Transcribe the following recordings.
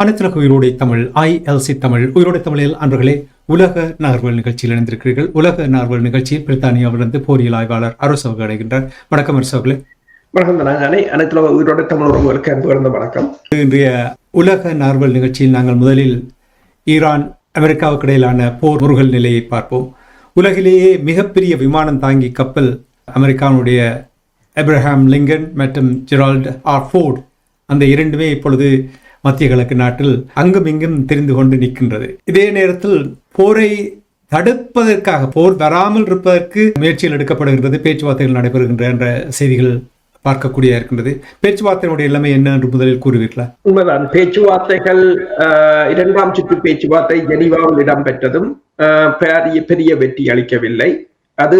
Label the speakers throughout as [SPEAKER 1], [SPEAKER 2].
[SPEAKER 1] அனைத்துலக உயிரோடை தமிழ் ILC தமிழ் உயிரோடை தமிழில் அன்பர்களே உலக நகர்வல் நிகழ்ச்சியில் இணைந்திருக்கிறீர்கள். உலக நகர்வல் நிகழ்ச்சியில் பிரித்தானியாவிலிருந்து போரியல் ஆய்வாளர் அரசு அவர்கள் அடைகின்றார். வணக்கம் அரசு அவர்களே.
[SPEAKER 2] வணக்கம். அனைத்துலக உயிரோடை தமிழ் உறவுகளுக்கு அன்பு வணக்கம்.
[SPEAKER 1] இன்றைய உலக நகர்வல் நிகழ்ச்சியில் நாங்கள் முதலில் ஈரான் அமெரிக்காவுக்கு இடையிலான போர் முருகல் நிலையை பார்ப்போம். உலகிலேயே மிகப்பெரிய விமானம் தாங்கி கப்பல் அமெரிக்காவுடைய ஆப்ரஹாம் லிங்கன் மற்றும் ஜெரால்ட் ஆர் ஃபோர்ட், அந்த இரண்டுமே இப்பொழுது மத்திய கிழக்கு நாட்டில் அங்கும் இங்கும் தெரிந்து கொண்டு நிற்கின்றது. இதே நேரத்தில் போரை தடுப்பதற்காக, போர் வராமல் இருப்பதற்கு முயற்சிகள் எடுக்கப்படுகின்றது, பேச்சுவார்த்தைகள் நடைபெறுகின்ற என்ற செய்திகள் பார்க்கக்கூடிய இருக்கின்றது. பேச்சுவார்த்தையினுடைய எல்லாமே என்ன என்று முதலில் கூறுவீர்களா?
[SPEAKER 2] உண்மைதான். பேச்சுவார்த்தைகள் இரண்டாம் சுற்று பேச்சுவார்த்தை ஜெனீவாவில் இடம்பெற்றதும் பெரிய வெற்றி அளிக்கவில்லை. அது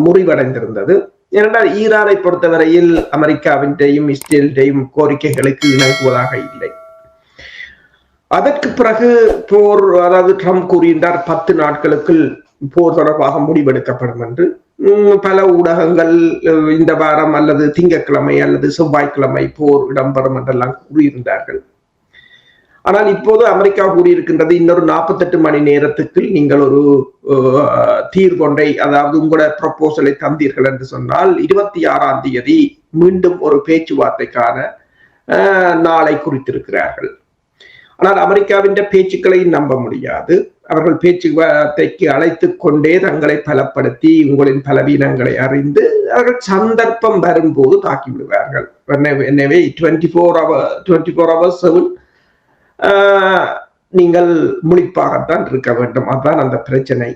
[SPEAKER 2] முறிவடைந்திருந்தது. ஏனென்றால் ஈரானை பொறுத்தவரையில் அமெரிக்காவின்றையும் இஸ்ரேலின்றையும் கோரிக்கைகளுக்கு இணங்குவதாக இல்லை. அதற்கு பிறகு போர், அதாவது ட்ரம்ப் கூறுகின்றார் 10 நாட்களுக்குள் போர் தொடர்பாக முடிவெடுக்கப்படும் என்று. பல ஊடகங்கள் இந்த வாரம் அல்லது திங்கட்கிழமை அல்லது செவ்வாய்க்கிழமை போர் இடம்பெறும் என்றெல்லாம் கூறியிருந்தார்கள். ஆனால் இப்போது அமெரிக்கா கூறியிருக்கின்றது, இன்னொரு 48 மணி நேரத்துக்கு நீங்கள் ஒரு தீர்வொன்றை, அதாவது உங்களோட ப்ரொபோசலை தந்தீர்கள் என்று சொன்னால் 26ஆம் தேதி மீண்டும் ஒரு பேச்சுவார்த்தைக்கான நாளை குறித்திருக்கிறார்கள். ஆனால் அமெரிக்காவின் பேச்சுக்களை நம்ப முடியாது. அவர்கள் பேச்சுவார்த்தைக்கு அழைத்து கொண்டே தங்களை பலப்படுத்தி உங்களின் பலவீனங்களை அறிந்து அவர்கள் சந்தர்ப்பம் வரும்போது தாக்கி விடுவார்கள். எனவே 24 hours 7 நீங்கள் முழிப்பாகத்தான் இருக்க வேண்டும். அதுதான் அந்த பிரச்சனை.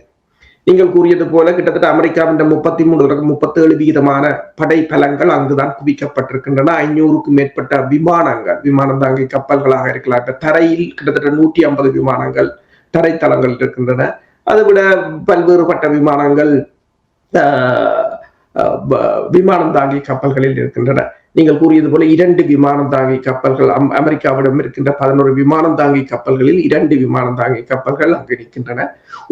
[SPEAKER 2] நீங்கள் கூறியது போல கிட்டத்தட்ட அமெரிக்காவின் 33-37% படை பலங்கள் அங்குதான் குவிக்கப்பட்டிருக்கின்றன. 500க்கும் மேற்பட்ட விமானங்கள், விமானம் தாங்கி கப்பல்களாக இருக்கலாம். இப்ப தரையில் கிட்டத்தட்ட 150 விமானங்கள் தரைத்தளங்கள் இருக்கின்றன. அதை விட பல்வேறுபட்ட விமானங்கள் விமானம் தாங்கி கப்பல்களில் இருக்கின்றன. நீங்கள் கூறியது போல 2 விமானம் தாங்கி கப்பல்கள், அமெரிக்காவிடம் இருக்கின்ற 11 விமானம் தாங்கி கப்பல்களில் 2 விமானம் தாங்கி கப்பல்கள் அங்கு இருக்கின்றன.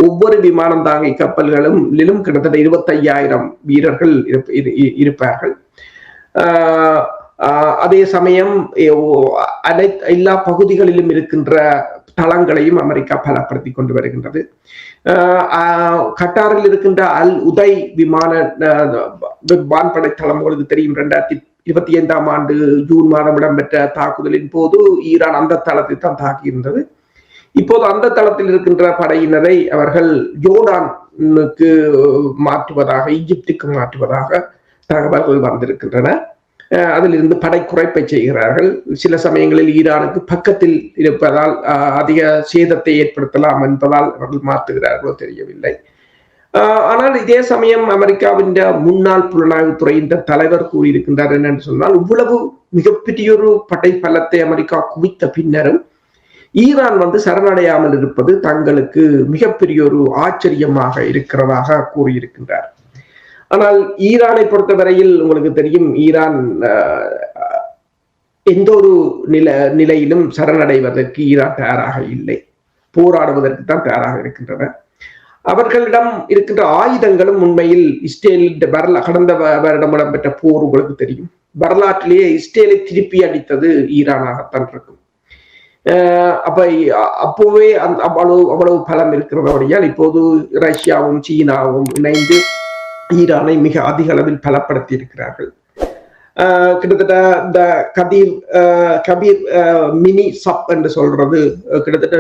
[SPEAKER 2] ஒவ்வொரு விமானம் தாங்கி கப்பல்களிலும் கிட்டத்தட்ட 25,000 வீரர்கள் இருப்பார்கள். அதே சமயம் எல்லா பகுதிகளிலும் இருக்கின்ற தளங்களையும் அமெரிக்கா பலப்படுத்தி கொண்டு வருகின்றது. கட்டாரில் இருக்கின்ற அல் உதை வான்படை தளம் உங்களுக்கு தெரியும். 2025ஆம் ஆண்டு ஜூன் மாதம் இடம்பெற்ற தாக்குதலின் போது ஈரான் அந்த தளத்தை தான் தாக்கியிருந்தது. இப்போது அந்த தளத்தில் இருக்கின்ற படையினரை அவர்கள் ஜோர்டானுக்கு மாற்றுவதாக, ஈஜிப்துக்கு மாற்றுவதாக தகவல்கள் வந்திருக்கின்றன. அதிலிருந்து படை குறைப்பை செய்கிறார்கள். சில சமயங்களில் ஈரானுக்கு பக்கத்தில் இருப்பதால் அதிக சேதத்தை ஏற்படுத்தலாம் என்பதால் அவர்கள் மாற்றுகிறார்களோ தெரியவில்லை. ஆனால் இதே சமயம் அமெரிக்காவின் முன்னாள் புலனாய்வுத்துறையின் தலைவர் கூறியிருக்கின்றார் என்னென்று சொன்னால், இவ்வளவு மிகப்பெரிய ஒரு படை பலத்தை அமெரிக்கா குவித்த பின்னரும் ஈரான் சரணடையாமல் இருப்பது தங்களுக்கு மிகப்பெரிய ஒரு ஆச்சரியமாக இருக்கிறதாக கூறியிருக்கின்றார். ஆனால் ஈரானை பொறுத்தவரையில் உங்களுக்கு தெரியும், ஈரான் எந்த ஒரு நிலையிலும் சரணடைவதற்கு ஈரான் தயாராக இல்லை. போராடுவதற்கு தான் தயாராக இருக்கின்றன. அவர்களிடம் இருக்கின்ற ஆயுதங்களும் உண்மையில் இஸ்ரேலின் கடந்த வருடம் இடம்பெற்ற போர் உங்களுக்கு தெரியும். வரலாற்றிலேயே இஸ்ரேலை திருப்பி அடித்தது ஈரானாகத்தான் இருக்கும். அப்போவே அவ்வளவு பலம் இருக்கிறபடியால் இப்போது ரஷ்யாவும் சீனாவும் இணைந்து ஈரானை மிக அதிக அளவில் பலப்படுத்தி இருக்கிறார்கள். கிட்டத்தட்ட இந்த கபீர் மினி சப் என்று சொல்றது கிட்டத்தட்ட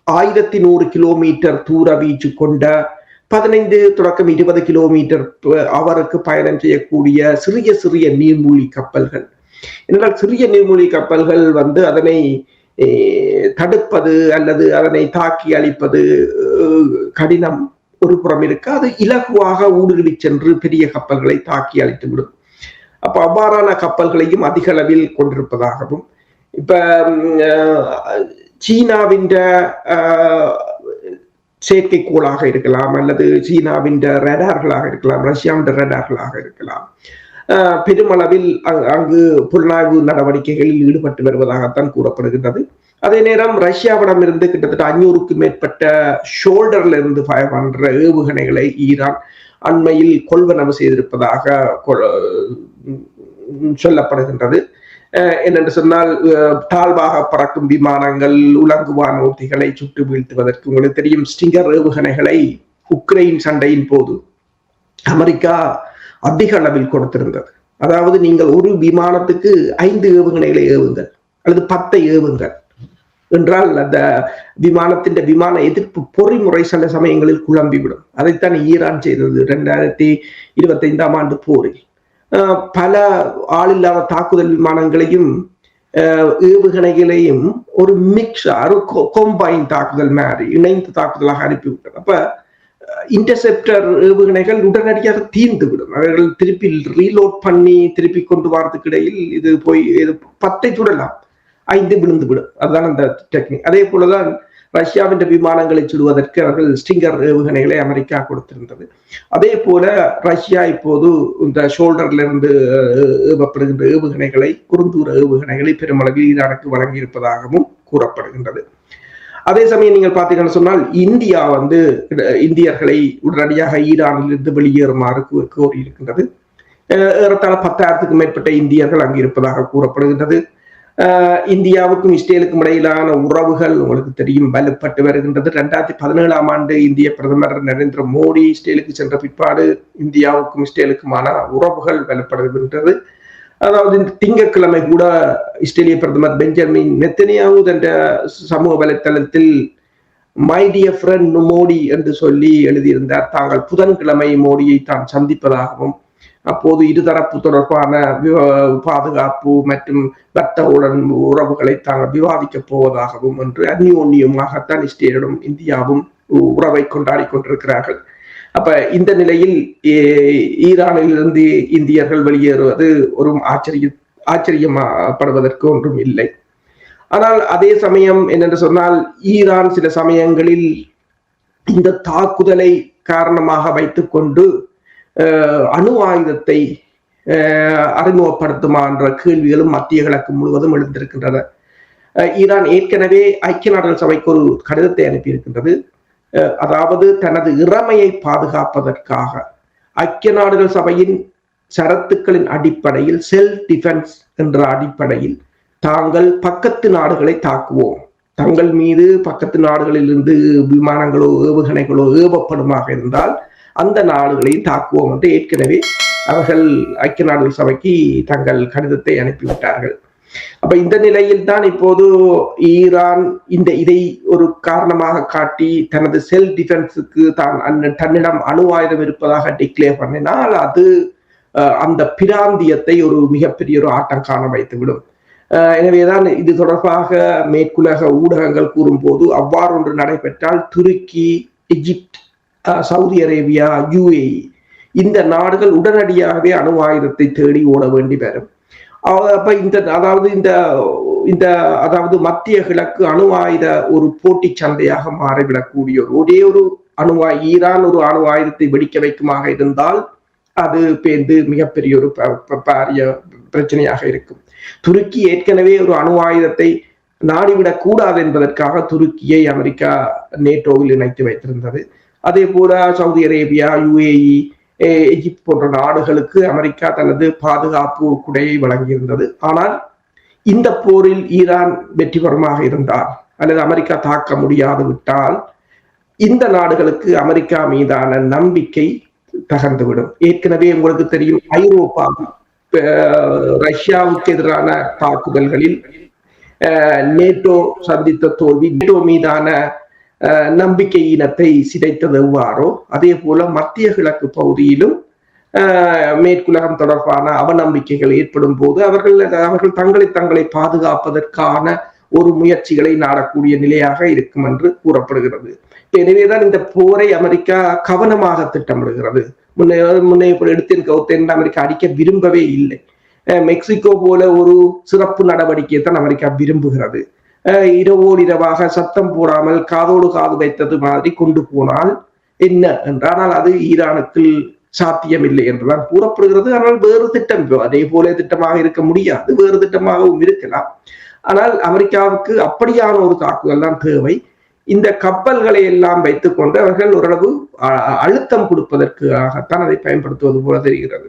[SPEAKER 2] 1100 கிலோமீட்டர் தூர வீச்சு கொண்ட 15 தொடக்கம் 20 கிலோமீட்டர் அவருக்கு பயணம் செய்யக்கூடிய சிறிய சிறிய நீர்மூழ்கி கப்பல்கள். என்றால் சிறிய நீர்மூழ்கி கப்பல்கள் அதனை தடுப்பது அல்லது அதனை தாக்கி அழிப்பது கடினம் ஒரு புறம் இருக்கு. அது இலகுவாக ஊடுருவி சென்று பெரிய கப்பல்களை தாக்கி அழித்துவிடும். அப்ப அவ்வாறான கப்பல்களையும் அதிக அளவில் கொண்டிருப்பதாகவும், இப்ப சீனாவின் செயற்கைக்கோளாக இருக்கலாம் அல்லது சீனாவின் ரேடார்களாக இருக்கலாம், ரஷ்யாவின் ரேடார்களாக இருக்கலாம், பெருமளவில் அங்கு புலனாய்வு நடவடிக்கைகளில் ஈடுபட்டு வருவதாகத்தான் கூறப்படுகின்றது. அதே நேரம் ரஷ்யாவிடம் இருந்து கிட்டத்தட்ட 500க்கும் மேற்பட்ட ஷோல்டர்ல இருந்து ஃபயர் பண்ற ஏவுகணைகளை ஈரான் அண்மையில் கொள்வனவு செய்திருப்பதாக சொல்லப்படுகின்றது. என்னென்று சொன்னால் தாழ்வாக பறக்கும் விமானங்கள், உலங்குவான் ஊர்திகளை சுட்டு வீழ்த்துவதற்கு உங்களுக்கு தெரியும் ஸ்டிங்கர் ஏவுகணைகளை உக்ரைன் சண்டையின் போது அமெரிக்கா அதிக அளவில் கொடுத்திருந்தது. அதாவது நீங்கள் ஒரு விமானத்துக்கு 5 ஏவுகணைகளை ஏவுங்கள் அல்லது 10 ஏவுங்கள் என்றால் அந்த விமான எதிர்ப்பு பொறிமுறை சில சமயங்களில் குழம்பிவிடும். அதைத்தான் ஈரான் செய்தது 2025 போரில். பல ஆளில்லாத தாக்குதல் விமானங்களையும் ஏவுகணைகளையும் ஒரு மிக்ஸ் கோம்பைன் தாக்குதல் மாதிரி இணைந்து தாக்குதலாக அனுப்பிவிட்டது. அப்ப இன்டர்செப்டர் ஏவுகணைகள் உடனடியாக தீர்ந்துவிடும். அவர்கள் திருப்பி ரீலோட் பண்ணி திருப்பி கொண்டு வரதுக்கு இடையில் இது போய் 10 சுடலாம், 5 விழுந்துவிடும். அதுதான் அந்த டெக்னிக். அதே போலதான் ரஷ்யாவின் விமானங்களை சுடுவதற்கு அவர்கள் ஸ்டிங்கர் ஏவுகணைகளை அமெரிக்கா கொடுத்திருந்தது. அதே போல ரஷ்யா இப்போது இந்த ஷோல்டர்ல இருந்து ஏவப்படுகின்ற ஏவுகணைகளை, குறுந்தூர ஏவுகணைகளை பெருமளவில் ஈரானுக்கு வழங்கி இருப்பதாகவும் கூறப்படுகின்றது. அதே சமயம் நீங்கள் பார்த்தீங்கன்னு சொன்னால் இந்தியா இந்தியர்களை உடனடியாக ஈரானில் இருந்து வெளியேறுமாறு கோரியிருக்கின்றது. ஏறத்தாழ 10,000க்கும் மேற்பட்ட இந்தியர்கள் அங்கு இருப்பதாக கூறப்படுகின்றது. இந்தியாவுக்கும் இஸ்ரேலுக்கும் இடையிலான உறவுகள் உங்களுக்கு தெரியும் வலுப்பட்டு வருகின்றது. 2017 இந்திய பிரதமர் நரேந்திர மோடி இஸ்ரேலுக்கு சென்ற பிற்பாடு இந்தியாவுக்கும் இஸ்ரேலுக்குமான உறவுகள் வலுப்படுகின்றது. அதாவது திங்கட்கிழமை கூட இஸ்ரேலிய பிரதமர் பெஞ்சமின் நெத்தனியாஹூ என்ற சமூக வலைத்தளத்தில் மை டியர் ஃப்ரெண்ட் மோடி என்று சொல்லி எழுதியிருந்தார். தாங்கள் புதன்கிழமை மோடியை தான் சந்திப்பதாகவும் அப்போது இருதரப்பு தொடர்பான பாதுகாப்பு மற்றும் வர்த்தக உறவுகளை தாங்கள் விவாதிக்கப் போவதாகவும் என்று அந்யோன்யமாகத்தான் இஸ்ரேலும் இந்தியாவும் உறவை கொண்டாடி கொண்டிருக்கிறார்கள். அப்ப இந்த நிலையில் ஈரானில் இருந்து இந்தியர்கள் வெளியேறுவது ஒரு ஆச்சரியப்படுவதற்கு ஒன்றும் இல்லை. ஆனால் அதே சமயம் என்னென்று சொன்னால் ஈரான் சில சமயங்களில் இந்த தாக்குதலை காரணமாக வைத்துக் கொண்டு அணு ஆயுதத்தை அறிமுகப்படுத்துமா என்ற கேள்விகளும் மத்திய கிழக்கு முழுவதும் எழுந்திருக்கின்றன. ஈரான் ஏற்கனவே ஐக்கிய நாடுகள் சபைக்கு ஒரு கடிதத்தை அனுப்பியிருக்கின்றது. அதாவது தனது இறமையை பாதுகாப்பதற்காக ஐக்கிய நாடுகள் சபையின் சரத்துக்களின் அடிப்படையில் செல்ஃப் டிஃபென்ஸ் என்ற அடிப்படையில் தாங்கள் பக்கத்து நாடுகளை தாக்குவோம், தங்கள் மீது பக்கத்து நாடுகளில் இருந்து விமானங்களோ ஏவுகணைகளோ ஏவப்படுமாக இருந்தால் அந்த நாடுகளையும் தாக்குவோம் என்று ஏற்கனவே அவர்கள் ஐக்கிய நாடுகள் சபைக்கு தங்கள் கடிதத்தை அனுப்பிவிட்டார்கள். அப்ப இந்த நிலையில் தான் இப்போது ஈரான் இதை ஒரு காரணமாக காட்டி தனது செல்ஃப் டிஃபென்ஸுக்கு தன்னிடம் அணு ஆயுதம் இருப்பதாக டிக்ளேர் பண்ணினால் அது அந்த பிராந்தியத்தை ஒரு மிகப்பெரிய ஒரு ஆட்டம் காண வைத்துவிடும். எனவேதான் இது தொடர்பாக மேற்குலக ஊடகங்கள் கூறும்போது அவ்வாறு ஒன்று நடைபெற்றால் துருக்கி, எகிப்த், சவுதி அரேபியா, UAE இந்த நாடுகள் உடனடியாகவே அணு ஆயுதத்தை தேடி ஓட வேண்டி வரும். அப்ப அதாவது மத்திய கிழக்கு அணு ஆயுத ஒரு போட்டி சந்தையாக மாறிவிடக்கூடிய ஒரே ஒரு ஈரான் ஒரு அணு ஆயுதத்தை வெடிக்க வைக்குமாக இருந்தால் அது பேர்ந்து மிகப்பெரிய ஒரு பாரிய பிரச்சனையாக இருக்கும். துருக்கி ஏற்கனவே ஒரு அணு ஆயுதத்தை நாடிவிடக் கூடாது என்பதற்காக துருக்கியை அமெரிக்கா நேட்டோவில் இணைத்து வைத்திருந்தது. அதே போல சவுதி அரேபியா, UAE, எகிப்து போன்ற நாடுகளுக்கு அமெரிக்கா தனது பாதுகாப்பு குடையை வழங்கியிருந்தது. ஆனால் இந்த போரில் ஈரான் வெற்றி பெறுமாக இருந்தால் அல்லது அமெரிக்கா தாக்க முடியாது விட்டால் இந்த நாடுகளுக்கு அமெரிக்கா மீதான நம்பிக்கை தகர்ந்துவிடும். ஏற்கனவே உங்களுக்கு தெரியும் ஐரோப்பா ரஷ்யாவுக்கு எதிரான தாக்குதல்களில் நேட்டோ சந்தித்த தோல்வி நேட்டோ மீதான நம்பிக்கை இனத்தை சிதைத்தது எவ்வாறோ அதே போல மத்திய கிழக்கு பகுதியிலும் மேற்குலகம் தொடர்பான அவநம்பிக்கைகள் ஏற்படும் போது அவர்கள் தங்களை பாதுகாப்பதற்கான ஒரு முயற்சிகளை நாடக்கூடிய நிலையாக இருக்கும் என்று கூறப்படுகிறது. எனவேதான் இந்த போரை அமெரிக்கா கவனமாக திட்டமிடுகிறது. முன்னே எடுத்தேன் அமெரிக்கா அடிக்க விரும்பவே இல்லை. மெக்சிகோ போல ஒரு சிறப்பு நடவடிக்கையை தான் அமெரிக்கா விரும்புகிறது. இரவோடு இரவாக சத்தம் போடாமல் காதோடு காது வைத்தது மாதிரி கொண்டு போனால் என்ன என்றால் அது ஈரானுக்கு சாத்தியமில்லை என்றுதான் கூறப்படுகிறது. ஆனால் வேறு திட்டம் அதே போல திட்டமாக இருக்க முடியாது, வேறு திட்டமாகவும் இருக்கலாம். ஆனால் அமெரிக்காவுக்கு அப்படியான ஒரு தாக்குதல் தான் தேவை. இந்த கப்பல்களை எல்லாம் வைத்துக் கொண்டு அவர்கள் ஓரளவு அழுத்தம் கொடுப்பதற்காகத்தான் அதை பயன்படுத்துவது போல தெரிகிறது.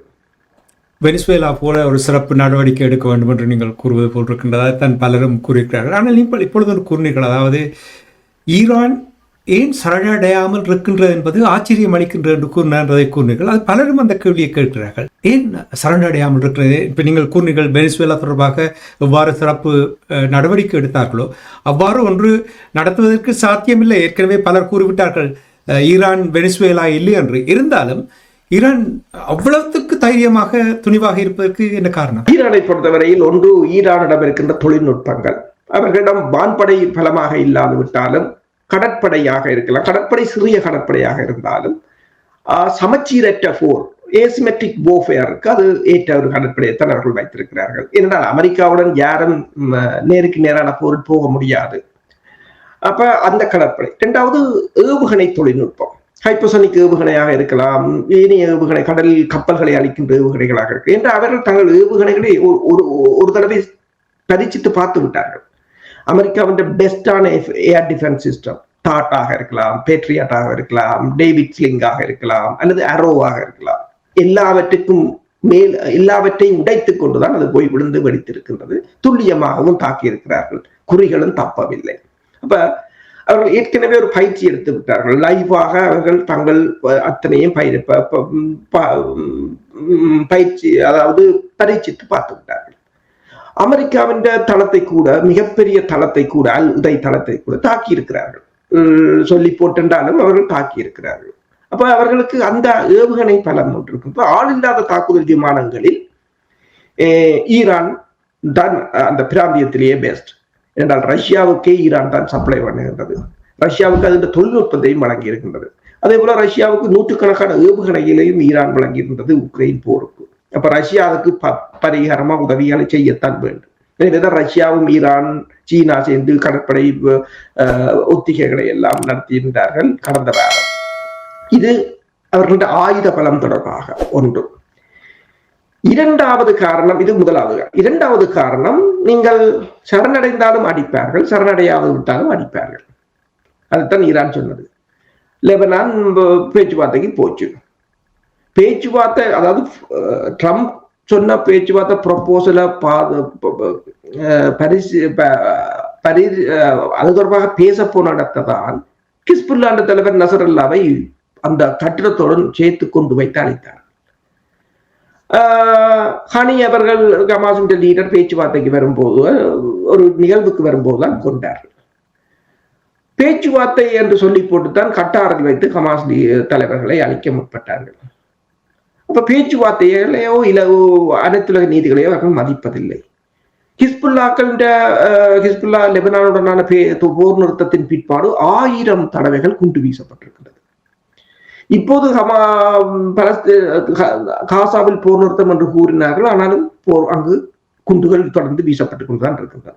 [SPEAKER 1] வெனிசுவேலா போல ஒரு சிறப்பு நடவடிக்கை எடுக்க வேண்டும் என்று நீங்கள் கூறுவது போல் இருக்கின்றதாக தான் பலரும் கூறுகிறார்கள். ஆனால் நீங்கள் இப்பொழுது கூறினீர்கள், அதாவது ஈரான் ஏன் சரணடையாமல் இருக்கின்றது என்பது ஆச்சரியம் அளிக்கின்றது என்று கூறினீர்கள். அது பலரும் அந்த கேள்வியை கேட்கிறார்கள், ஏன் சரணடையாமல் இருக்கிறது? இப்போ நீங்கள் கூறினீர்கள் வெனிசுவேலா தொடர்பாக எவ்வாறு சிறப்பு நடவடிக்கை எடுத்தார்களோ அவ்வாறு ஒன்று நடத்துவதற்கு சாத்தியமில்லை. ஏற்கனவே பலர் கூறிவிட்டார்கள் ஈரான் வெனிசுவேலா இல்லை என்று. இருந்தாலும் ஈரான் அவ்வளவுக்கு தைரியமாக துணிவாக இருப்பதற்கு என்ன காரணம்?
[SPEAKER 2] ஈரானை பொறுத்தவரையில் ஒன்று, ஈரானிடம் இருக்கின்ற தொழில்நுட்பங்கள். அவர்களிடம் வான்படை பலமாக இல்லாது விட்டாலும் கடற்படையாக இருக்கலாம், கடற்படை சிறிய கடற்படையாக இருந்தாலும் சமச்சீரற்ற போர், ஏசிமெட்ரிக் வார்ஃபேருக்கு அது ஏற்ற ஒரு கடற்படையைத்தான் அவர்கள் வைத்திருக்கிறார்கள். ஏனென்றால் அமெரிக்காவுடன் யாரும் நேருக்கு நேரான போரில் போக முடியாது. அப்ப அந்த கடற்படை. இரண்டாவது, ஏவுகணை தொழில்நுட்பம். ஹைப்போசனிக் ஏவுகணையாக இருக்கலாம், ஏனைய ஏவுகணை, கடலில் கப்பல்களை அளிக்கின்ற ஏவுகணைகளாக இருக்கு என்று அவர்கள் தங்கள் ஏவுகணைகளை ஒரு தடவை பரீட்சித்து பார்த்து விட்டார்கள். அமெரிக்காவின் பெஸ்டான ஏர் டிஃபென்ஸ் சிஸ்டம் டாட்டாக இருக்கலாம், பேட்ரியாட்டாக இருக்கலாம், டேவிட் ஸ்லிங்காக இருக்கலாம், அல்லது அரோவாக இருக்கலாம், எல்லாவற்றுக்கும் மேல் எல்லாவற்றையும் உடைத்துக் கொண்டுதான் அது போய் விழுந்து வெடித்திருக்கின்றது. துல்லியமாகவும் தாக்கி இருக்கிறார்கள், குறிகளும் தப்பவில்லை. அப்ப அவர்கள் ஏற்கனவே ஒரு பயிற்சி எடுத்து விட்டார்கள். லைவாக அவர்கள் தங்கள் அத்தனையும் பயிற்சி, அதாவது பரீட்சித்து பார்த்து விட்டார்கள். அமெரிக்காவின் தளத்தை கூட, மிகப்பெரிய தளத்தை கூட, அல் உதை தளத்தை கூட தாக்கி இருக்கிறார்கள். சொல்லி போட்டென்றாலும் அவர்கள் தாக்கி இருக்கிறார்கள். அப்ப அவர்களுக்கு அந்த ஏவுகணை பலம் ஒன்று இருக்கு. ஆள் இல்லாத தாக்குதல் விமானங்களில் ஈரான் தான் அந்த பிராந்தியத்திலேயே பெஸ்ட். என்றால் ரஷ்யாவுக்கே ஈரான் தான் சப்ளை பண்ணுகின்றது. ரஷ்யாவுக்கு அதன் தொழில்நுட்பத்தையும் வழங்கி இருக்கின்றது. அதே போல ரஷ்யாவுக்கு நூற்றுக்கணக்கான ஏவுகணைகளையும் ஈரான் வழங்கி இருந்தது உக்ரைன் போருக்கு. அப்ப ரஷ்யாவுக்கு பரிகாரமா உதவிகளை செய்யத்தான் வேண்டும். எனவேதான் ரஷ்யாவும் ஈரான், சீனா சேர்ந்து கடற்படை ஒத்திகைகளை எல்லாம் நடத்தியிருந்தார்கள் கடந்த வாரம். இது அவர்களுடைய ஆயுத பலம் தொடர்பாக ஒன்று. இரண்டாவது காரணம், இது முதலாவது. இரண்டாவது காரணம், நீங்கள் சரணடைந்தாலும் அடிப்பார்கள், சரணடையாது விட்டாலும் அடிப்பார்கள். அதுதான் ஈரான் சொன்னது. லெபனான் பேச்சுவார்த்தைக்கு போச்சு. பேச்சுவார்த்தை, அதாவது ட்ரம்ப் சொன்ன பேச்சுவார்த்தை ப்ரொபோசல அது தொடர்பாக பேச போன இடத்தான் ஹிஸ்புல்லா தலைவர் நசரல்லாவை அந்த கட்டிடத்துடன் சேர்த்து கொண்டு வைத்து அழைத்தார். ஹனி அவர்கள் ஹமாஸின் லீடர் பேச்சுவார்த்தைக்கு வரும்போது, ஒரு நிகழ்வுக்கு வரும்போதுதான் கொண்டார்கள். பேச்சுவார்த்தை என்று சொல்லி போட்டுத்தான் கட்டாரில் வைத்து ஹமாஸ் தலைவர்களை அழிக்க முற்பட்டார்கள். அப்ப பேச்சுவார்த்தைகளையோ இல்ல அனைத்துலக நீதிகளையோ அவர்கள் மதிப்பதில்லை. ஹிஸ்புல்லா லெபனானுடனான போர் நிறுத்தத்தின் பிற்பாடு 1000 தடவைகள் குண்டு வீசப்பட்டிருக்கிறது. இப்போது காசாவில் போர் நிறுத்தம் என்று கூறினார்கள், ஆனாலும் அங்கு குண்டுகள் தொடர்ந்து வீசப்பட்டுக் கொண்டுதான் இருக்கின்றன.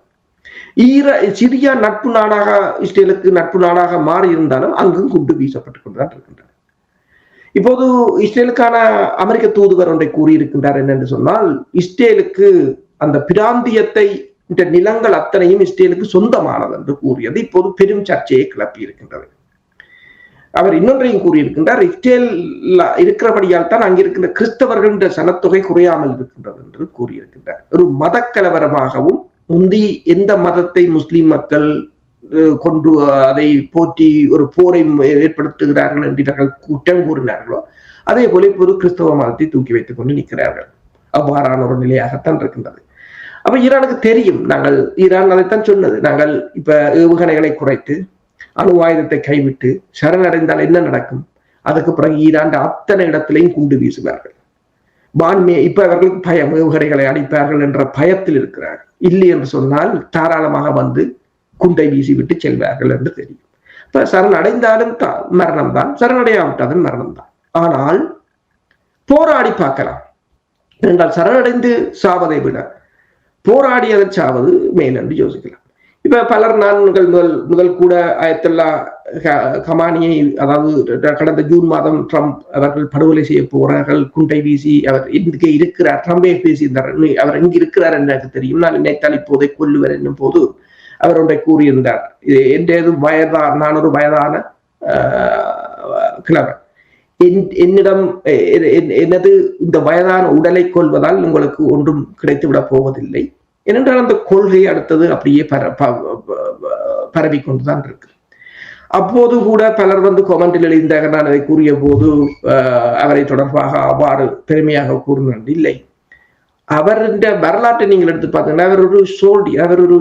[SPEAKER 2] சிரியா நட்பு நாடாக, இஸ்ரேலுக்கு நட்பு நாடாக மாறி இருந்தாலும் அங்கும் குண்டு வீசப்பட்டுக் கொண்டுதான் இருக்கின்றன. இப்போது இஸ்ரேலுக்கான அமெரிக்க தூதுவர் ஒன்றை கூறியிருக்கின்றார். என்னென்று சொன்னால், இஸ்ரேலுக்கு அந்த பிராந்தியத்தை, இந்த நிலங்கள் அத்தனையும் இஸ்ரேலுக்கு சொந்தமானது என்று கூறியது இப்போது பெரும் சர்ச்சையை கிளப்பி இருக்கின்றது. அவர் இன்னொன்றையும் கூறியிருக்கின்றார், இஸ்ரேல் இருக்கிறபடியால் தான் அங்கிருக்கின்ற கிறிஸ்தவர்கள் சனத்தொகை குறையாமல் இருக்கின்றது என்று கூறியிருக்கின்றார். ஒரு மத கலவரமாகவும், முந்தி எந்த மதத்தை முஸ்லிம் மக்கள் கொண்டு அதை போற்றி ஒரு போரை ஏற்படுத்துகிறார்கள் என்று இவர்கள் குற்றம் கூறினார்களோ, அதே போல இப்போது கிறிஸ்தவ மதத்தை தூக்கி வைத்துக் கொண்டு நிற்கிறார்கள். அவ்வாறான ஒரு நிலையாகத்தான் இருக்கின்றது. அப்ப ஈரானுக்கு தெரியும், ஈரான் அதைத்தான் சொன்னது, நாங்கள் இப்ப ஏவுகணைகளை குறைத்து அணு ஆயுதத்தை கைவிட்டு சரணடைந்தால் என்ன நடக்கும்? அதுக்கு பிறகு ஈரான் அத்தனை இடத்திலையும் குண்டு வீசுவார்கள். இப்ப அவர்களுக்கு பயம், ஏவுகணைகளை அடிப்பார்கள் என்ற பயத்தில் இருக்கிறார்கள். இல்லை என்று சொன்னால் தாராளமாக வந்து குண்டை வீசிவிட்டு செல்வார்கள் என்று தெரியும். இப்ப சரணடைந்தாலும் மரணம் தான், சரணடையாவிட்டாலும் மரணம் தான். ஆனால் போராடி பார்க்கலாம். என்றால் சரணடைந்து சாவதை விட போராடி அதில் சாவது மேல் என்று யோசிக்கலாம். இப்ப பலர் நான்கள் முதல் கூட ஆயத்துல்லா கமானியை, அதாவது கடந்த ஜூன் மாதம் ட்ரம்ப் அவர்கள் படுகொலை செய்ய போறார்கள், குண்டை வீசி அவர் இங்கே இருக்கிறார், ட்ரம்பே பேசியிருந்தார், அவர் எங்க இருக்கிறார் என்று எனக்கு தெரியும், நான் நினைத்தால் இப்போதை கொல்லுவர் என்னும் போது அவர் ஒன்றை கூறியிருந்தார். இது என்றேதும் நான் ஒரு வயதான கிழவர், என்னிடம் எனது இந்த வயதான உடலை கொள்வதால் உங்களுக்கு ஒன்றும் கிடைத்துவிடப் போவதில்லை ஏனென்றால் அந்த கொள்கை அடுத்தது அப்படியே பரவி கொண்டுதான் இருக்கு. அப்போது கூட பலர் வந்து கொமெண்டில் எழுந்தார்கள். நான் அதை கூறிய போது அவரை தொடர்பாக அவ்வாறு பெருமையாக கூறினேன். இல்லை, அவருடைய வரலாற்றை நீங்கள் எடுத்து பார்த்தீங்கன்னா அவர் ஒரு சோல்டியர், அவர் ஒரு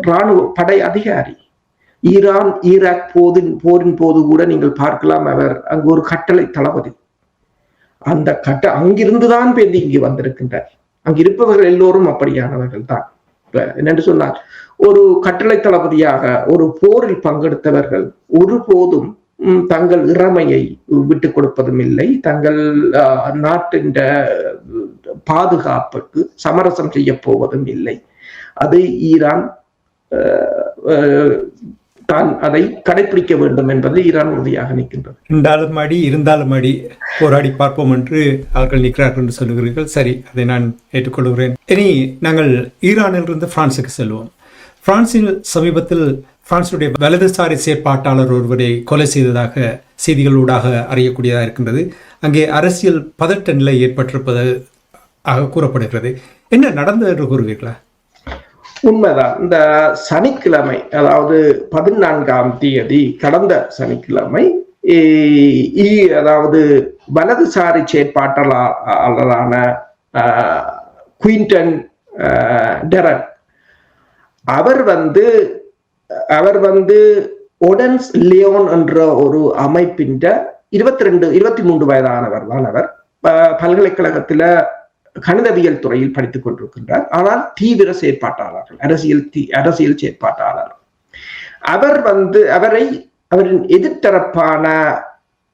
[SPEAKER 2] இராணுவ படை அதிகாரி. ஈரான் ஈராக் போரின் போது கூட நீங்கள் பார்க்கலாம், அவர் அங்கு ஒரு கட்டளை தளபதி. அந்த அங்கிருந்துதான் பேருந்து இங்கு வந்திருக்கின்றார். அங்கு இருப்பவர்கள் எல்லோரும் அப்படியானவர்கள் தான். என்னென்று சொன்னால், ஒரு கட்டளை தளபதியாக ஒரு போரில் பங்கெடுத்தவர்கள் ஒருபோதும் தங்கள் இறமையை விட்டுக் கொடுப்பதும் இல்லை, தங்கள் நாட்டின் பாதுகாப்புக்கு சமரசம் செய்ய போவதும் இல்லை. அது ஈரான் தான் அதை கடைபிடிக்க வேண்டும் என்பது ஈரான் உறுதியாக நிற்கின்றது.
[SPEAKER 1] இருந்தாலும் அடி இருந்தாலும் அடி போராடி பார்ப்போம் என்று அவர்கள் நிற்கிறார்கள் என்று சொல்லுகிறீர்கள். சரி, அதை நான் ஏற்றுக்கொள்கிறேன். இனி நாங்கள் ஈரானிலிருந்து பிரான்சுக்கு செல்வோம். பிரான்சில் சமீபத்தில் பிரான்சுடைய வலதுசாரி செயற்பாட்டாளர் ஒருவரை கொலை செய்ததாக செய்திகளூடாக அறியக்கூடியதாக இருக்கின்றது. அங்கே அரசியல் பதட்ட நிலை ஏற்பட்டிருப்பதாக கூறப்படுகிறது. என்ன நடந்தது என்று கூறுவீர்களா?
[SPEAKER 2] உண்மைதான். இந்த சனிக்கிழமை, அதாவது 14ஆம் தேதி, கடந்த சனிக்கிழமை, அதாவது வலதுசாரி செயற்பாட்டாளரான குயின்டன் டெரன் அவர் வந்து ஒடன்ஸ் லியோன் என்ற ஒரு அமைப்பின் 23 வயதானவர் தான். அவர் பல்கலைக்கழகத்துல கணிதவியல் துறையில் படித்துக் கொண்டிருக்கின்றார். ஆனால் தீவிர செயற்பாட்டாளர்கள், அரசியல் செயற்பாட்டாளர். அவரின் எதிர்த்தரப்பான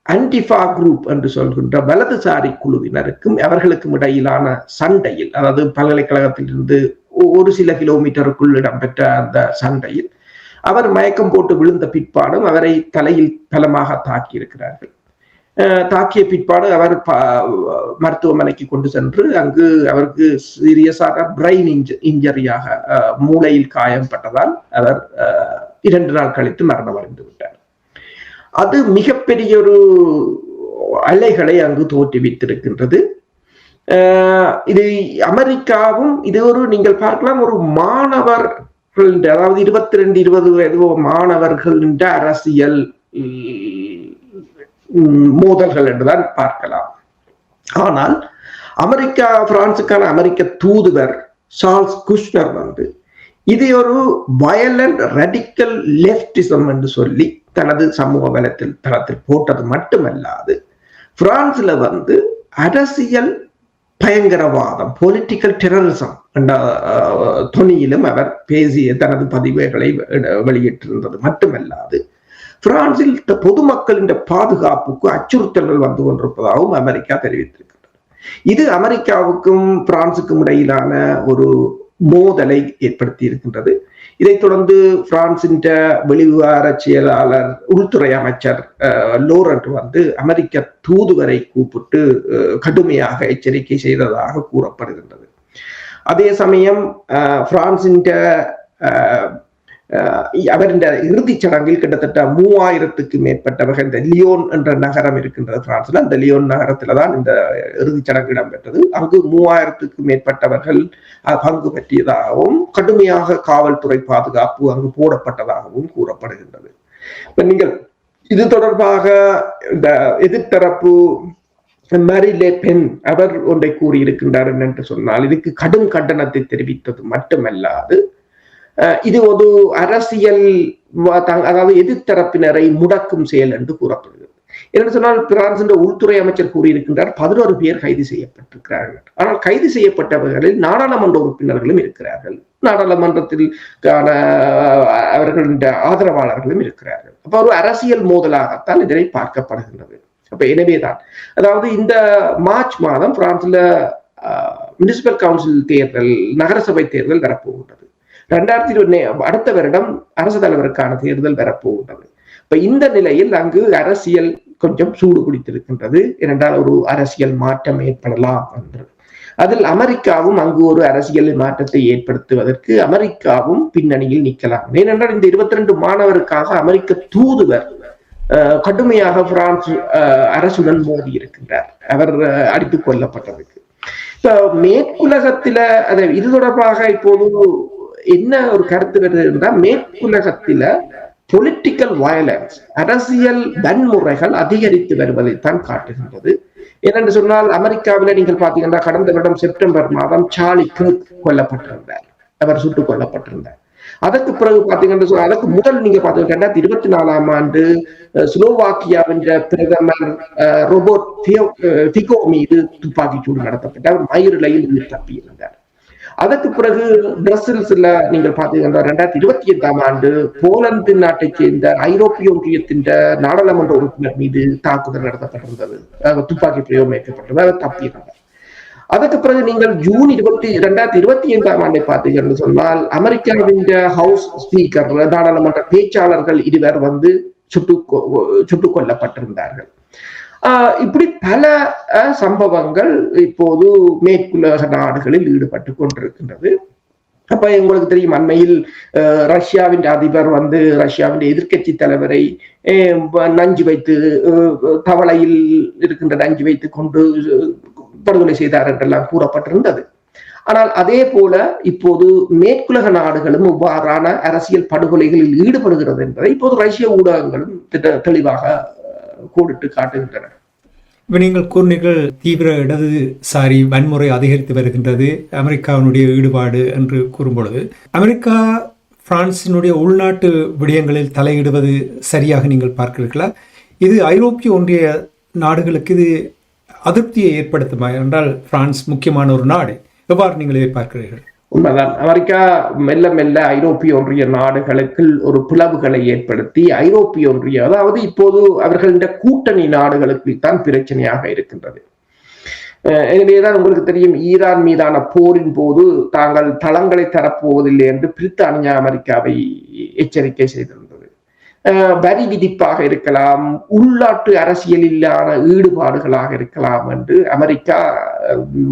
[SPEAKER 2] அன்டிஃபா குரூப் என்று சொல்கின்ற வலதுசாரி குழுவினருக்கும் அவர்களுக்கும் இடையிலான சண்டையில், அதாவது பல்கலைக்கழகத்திலிருந்து ஒரு சில கிலோமீட்டருக்குள் இடம்பெற்ற அந்த சண்டையில் அவர் மயக்கம் போட்டு விழுந்த பிற்பாடும் அவரை தலையில் பலமாக தாக்கி இருக்கிறார்கள். தாக்கிய பிற்பாடு அவர் மருத்துவமனைக்கு கொண்டு சென்று அங்கு அவருக்கு சீரியஸாக பிரெயின் இன்ஜரியாக மூளையில் காயம்பட்டதால் அவர் 2 நாள் கழித்து மரணம் அடைந்து விட்டார். அது மிகப்பெரிய ஒரு அலைகளை அங்கு தோற்றுவித்திருக்கின்றது. இது அமெரிக்காவும் இது ஒரு, நீங்கள் பார்க்கலாம், ஒரு மாணவர்கள், அதாவது 22-20 வயது மாணவர்கள் அரசியல் மோதல்கள் என்றுதான் பார்க்கலாம். ஆனால் பிரான்சுக்கான அமெரிக்க தூதுவர் சார்ல்ஸ் குஷ்னர் வந்து இது ஒரு வயலண்ட் ரடிக்கல் லெப்டிசம் என்று சொல்லி தனது சமூக தளத்தில் போட்டது மட்டுமல்லாது, பிரான்ஸ்ல வந்து அரசியல் பயங்கரவாதம், பொலிட்டிக்கல் டெரரிசம் என்ற துணியிலும் அவர் பேசிய தனது பதிவுகளை வெளியிட்டிருந்தது மட்டுமல்லாது, பிரான்சில் பொதுமக்களின் பாதுகாப்புக்கு அச்சுறுத்தல்கள் வந்து கொண்டிருப்பதாகவும் அமெரிக்கா தெரிவித்திருக்கிறது. இது அமெரிக்காவுக்கும் பிரான்சுக்கும் இடையிலான ஒரு மோதலை ஏற்படுத்தி இருக்கின்றது. இதைத் தொடர்ந்து பிரான்சின் வெளிவிவகார செயலாளர், உள்துறை அமைச்சர் லோரண்ட் வந்து அமெரிக்க தூதுவரை கூப்பிட்டு கடுமையாக எச்சரிக்கை செய்ததாக கூறப்படுகின்றது. அதே சமயம் பிரான்சின் அவரின் இறுதிச் சடங்கில் கிட்டத்தட்ட 3000க்கு மேற்பட்டவர்கள், இந்த லியோன் என்ற நகரம் இருக்கின்றது பிரான்ஸ்ல, அந்த லியோன் நகரத்துல தான் இந்த இறுதிச் சடங்கு இடம்பெற்றது. அங்கு 3000க்கு மேற்பட்டவர்கள் பங்கு பற்றியதாகவும் கடுமையாக காவல்துறை பாதுகாப்பு அங்கு போடப்பட்டதாகவும் கூறப்படுகின்றது. இப்ப நீங்கள் இது தொடர்பாக இந்த எதிர்த்தரப்பு மேரி லே பென் அவர் ஒன்றை கூறியிருக்கின்றார். என்று சொன்னால், இதுக்கு கடும் கண்டனத்தை தெரிவித்தது மட்டுமல்லாது, இது ஒரு அரசியல், அதாவது எதிர்த்தரப்பினரை முடக்கும் செயல் என்று கூறப்படுகிறது. என்று சொன்னால், பிரான்சின் உள்துறை அமைச்சர் கூறியிருக்கின்றார் 11 பேர் கைது செய்யப்பட்டிருக்கிறார்கள். ஆனால் கைது செய்யப்பட்டவர்களில் நாடாளுமன்ற உறுப்பினர்களும் இருக்கிறார்கள், நாடாளுமன்றத்தில் அவர்களின் ஆதரவாளர்களும் இருக்கிறார்கள். அப்ப ஒரு அரசியல் மோதலாகத்தான் இதனை பார்க்கப்படுகின்றது. அப்ப எனவேதான், அதாவது இந்த மார்ச் மாதம் பிரான்ஸ்ல முனிசிபல் கவுன்சில் தேர்தல், நகரசபை தேர்தல் வரப்போகின்றது. 2021 அடுத்த வருடம் அரசு தலைவருக்கான தேர்தல் வரப்போகின்றது. இப்ப இந்த நிலையில் அங்கு அரசியல் கொஞ்சம் சூடு பிடித்திருக்கின்றது. ஏனென்றால் ஒரு அரசியல் மாற்றம் ஏற்படலாம் என்று. அதில் அமெரிக்காவும் அங்கு ஒரு அரசியல் மாற்றத்தை ஏற்படுத்துவதற்கு அமெரிக்காவும் பின்னணியில் நிற்கலாம். ஏனென்றால் இந்த 22 மாணவருக்காக அமெரிக்க தூதுவர் கடுமையாக பிரான்ஸ் அரசுடன் மோதி இருக்கின்றார் அவர் அடித்துக் கொல்லப்பட்டதுக்கு. மேற்குலகத்தில இது தொடர்பாக இப்போது என்ன ஒரு கருத்து வருது என்றால், மேற்குலகத்தில பொலிட்டிக்கல் வயலன்ஸ் அரசியல் வன்முறைகள் அதிகரித்து வருவதைத்தான் காட்டுகின்றது. ஏனென்று சொன்னால், அமெரிக்காவில நீங்கள் பாத்தீங்கன்னா கடந்த வருடம் செப்டம்பர் மாதம் சார்லி கிர்க் கொல்லப்பட்டிருந்தார், அவர் சுட்டுக் கொல்லப்பட்டிருந்தார். அதற்கு பிறகு பாத்தீங்கன்னா, அதற்கு முதல் நீங்க பாத்தீங்கன்னா 2024 ஆண்டு ஸ்லோவாக்கியாவின் பிரதமர் ரோபர்ட் ஃபிகோ மீது துப்பாக்கிச்சூடு நடத்தப்பட்டு அவர் மயிரிழையில் உயிர் தப்பியிருந்தார். அதற்கு பிறகு பிரசல்ஸ்ல நீங்கள் பாத்தீங்கன்னா 2025 ஆண்டு போலந்து நாட்டைச் சேர்ந்த ஐரோப்பிய ஒன்றியத்தின் நாடாளுமன்ற உறுப்பினர் மீது தாக்குதல் நடத்தப்பட்டிருந்தது, துப்பாக்கி பிரயோகிக்கப்பட்டது, அவர் தப்பியிருந்தார். அதற்கு பிறகு நீங்கள் ஜூன் 2025 ஆண்டை பார்த்தீங்கன்னு சொன்னால், அமெரிக்காவின் ஹவுஸ் ஸ்பீக்கர் நாடாளுமன்ற பேச்சாளர்கள் இருவர் சுட்டுக் கொல்லப்பட்டிருந்தார்கள். இப்படி பல சம்பவங்கள் இப்போது மேற்குலக நாடுகளில் ஈடுபட்டு கொண்டிருக்கின்றது. அப்ப உங்களுக்கு தெரியும், அண்மையில் ரஷ்யாவின் அதிபர் ரஷ்யாவின் எதிர்கட்சி தலைவரை நஞ்சு வைத்து, தவளையில் இருக்கின்ற நஞ்சு வைத்துக் கொண்டு படுகொலை செய்தார் என்றெல்லாம் கூறப்பட்டிருந்தது. ஆனால் அதே போல இப்போது மேற்குலக நாடுகளும் இவ்வாறான அரசியல் படுகொலைகளில் ஈடுபடுகிறது என்பதை இப்போது ரஷ்ய ஊடகங்களும் தெளிவாக கோடிட்டு காட்டுகின்றன.
[SPEAKER 1] இப்ப நீங்கள் கூறினீர்கள், தீவிர இடதுசாரி வன்முறை அதிகரித்து வருகின்றது, அமெரிக்காவினுடைய ஈடுபாடு என்று கூறும்பொழுது, அமெரிக்கா பிரான்சினுடைய உள்நாட்டு விடயங்களில் தலையிடுவது சரியாக நீங்கள் பார்க்கிறீர்களா? இது ஐரோப்பிய ஒன்றிய நாடுகளுக்கு இது அதிருப்தியை ஏற்படுத்துமா? என்றால் பிரான்ஸ் முக்கியமான ஒரு நாடு, எவ்வாறு நீங்கள் இதை பார்க்கிறீர்கள்?
[SPEAKER 2] உண்மைதான். அமெரிக்கா மெல்ல மெல்ல ஐரோப்பிய ஒன்றிய நாடுகளுக்கு ஒரு பிளவுகளை ஏற்படுத்தி, ஐரோப்பிய ஒன்றிய, அதாவது இப்போது அவர்களுடைய கூட்டணி நாடுகளுக்கு தான் பிரச்சனையாக இருக்கின்றது. எனவேதான் உங்களுக்கு தெரியும், ஈரான் மீதான போரின் போது தாங்கள் தளங்களை தரப்போவதில்லை என்று பிரித்தானியா அமெரிக்காவை எச்சரிக்கை செய்திருந்தது. வரி விதிப்பாக இருக்கலாம், உள்நாட்டு அரசியலிலான ஈடுபாடுகளாக இருக்கலாம் என்று அமெரிக்கா